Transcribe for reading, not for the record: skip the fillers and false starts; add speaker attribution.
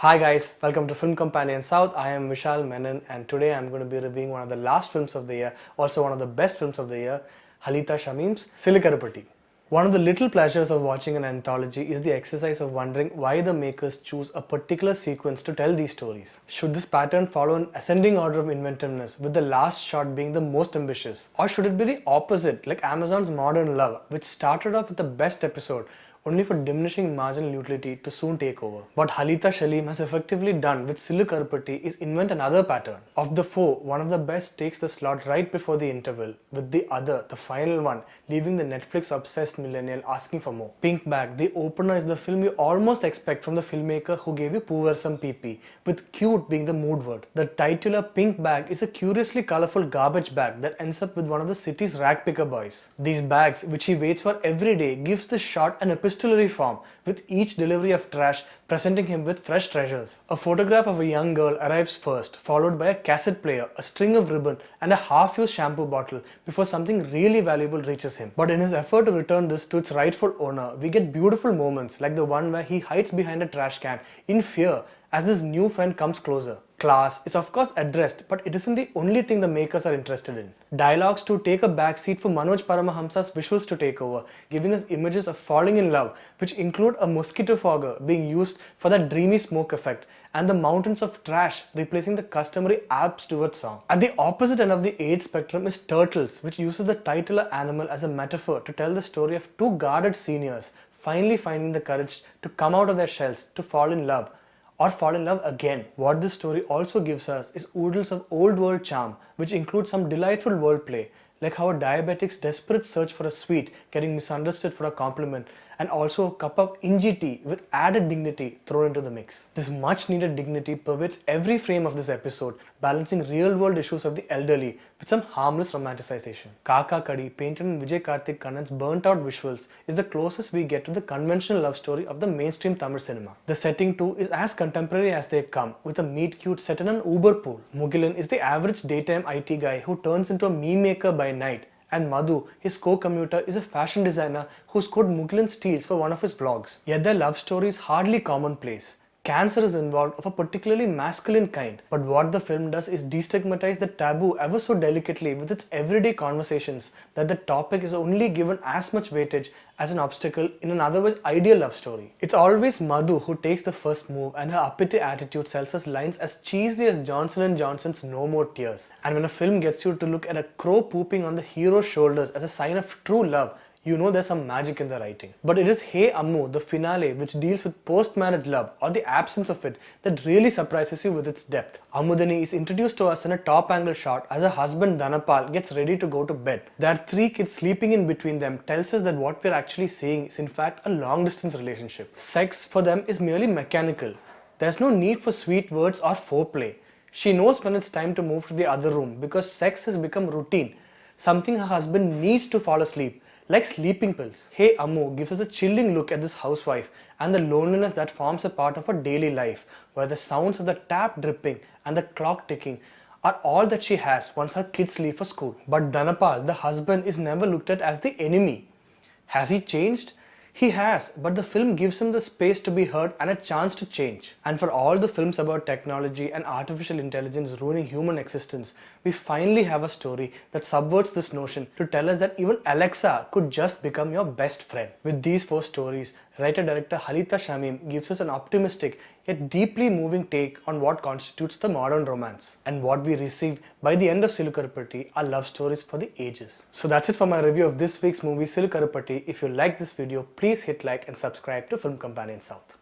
Speaker 1: Hi guys, welcome to Film Companion South. I am Vishal Menon and today I'm going to be reviewing one of the last films of the year, also one of the best films of the year, Halitha Shameem's Sillu Karupatti. One of the little pleasures of watching an anthology is the exercise of wondering why the makers choose a particular sequence to tell these stories. Should this pattern follow an ascending order of inventiveness, with the last shot being the most ambitious? Or should it be the opposite, like Amazon's Modern Love, which started off with the best episode, only for diminishing marginal utility to soon take over? What Halitha Shameem has effectively done with Sillu Karupatti is invent another pattern. Of the four, one of the best takes the slot right before the interval, with the other, the final one, leaving the Netflix-obsessed millennial asking for more. Pink Bag, the opener, is the film you almost expect from the filmmaker who gave you Poovarsam PP, with cute being the mood word. The titular Pink Bag is a curiously colorful garbage bag that ends up with one of the city's rag picker boys. These bags, which he waits for every day, gives the shot an epistolary form, with each delivery of trash presenting him with fresh treasures. A photograph of a young girl arrives first, followed by a cassette player, a string of ribbon, and a half-used shampoo bottle before something really valuable reaches him. But in his effort to return this to its rightful owner, we get beautiful moments like the one where he hides behind a trash can in fear as this new friend comes closer. Class is of course addressed, but it isn't the only thing the makers are interested in. Dialogues to take a back seat for Manoj Paramahamsa's visuals to take over, giving us images of falling in love, which include a mosquito fogger being used for that dreamy smoke effect, and the mountains of trash replacing the customary Alps duet song. At the opposite end of the age spectrum is Turtles, which uses the titular animal as a metaphor to tell the story of two guarded seniors finally finding the courage to come out of their shells to fall in love, or fall in love again. What this story also gives us is oodles of old world charm, which includes some delightful wordplay, like how a diabetic's desperate search for a sweet getting misunderstood for a compliment, and also a cup of inji tea with added dignity thrown into the mix. This much needed dignity pervades every frame of this episode, balancing real world issues of the elderly with some harmless romanticization. Kaka Kadi, painted in Vijay Karthik Kannan's burnt out visuals, is the closest we get to the conventional love story of the mainstream Tamil cinema. The setting too is as contemporary as they come, with a meet cute set in an Uber pool. Mugilan is the average daytime IT guy who turns into a meme maker by night, and Madhu, his co-commuter, is a fashion designer whose code Mugilan steals for one of his vlogs. Yet their love story is hardly commonplace. Cancer is involved of a particularly masculine kind, but what the film does is destigmatize the taboo ever so delicately with its everyday conversations that the topic is only given as much weightage as an obstacle in an otherwise ideal love story. It's always Madhu who takes the first move, and her uppity attitude sells us lines as cheesy as Johnson & Johnson's No More Tears. And when a film gets you to look at a crow pooping on the hero's shoulders as a sign of true love, you know there's some magic in the writing. But it is Hey Ammu, the finale, which deals with post-marriage love, or the absence of it, that really surprises you with its depth. Amudani is introduced to us in a top-angle shot as her husband Dhanapal gets ready to go to bed. There are 3 kids sleeping in between them tells us that what we're actually seeing is in fact a long-distance relationship. Sex for them is merely mechanical. There's no need for sweet words or foreplay. She knows when it's time to move to the other room because sex has become routine, something her husband needs to fall asleep, like sleeping pills. Hey Ammu gives us a chilling look at this housewife and the loneliness that forms a part of her daily life, where the sounds of the tap dripping and the clock ticking are all that she has once her kids leave for school. But Dhanapal, the husband, is never looked at as the enemy. Has he changed? He has, but the film gives him the space to be heard and a chance to change. And for all the films about technology and artificial intelligence ruining human existence, we finally have a story that subverts this notion to tell us that even Alexa could just become your best friend. With these 4 stories, writer-director Halitha Shameem gives us an optimistic yet deeply moving take on what constitutes the modern romance. And what we receive by the end of Sillu Karupatti are love stories for the ages. So that's it for my review of this week's movie Sillu Karupatti. If you like this video, please hit like and subscribe to Film Companion South.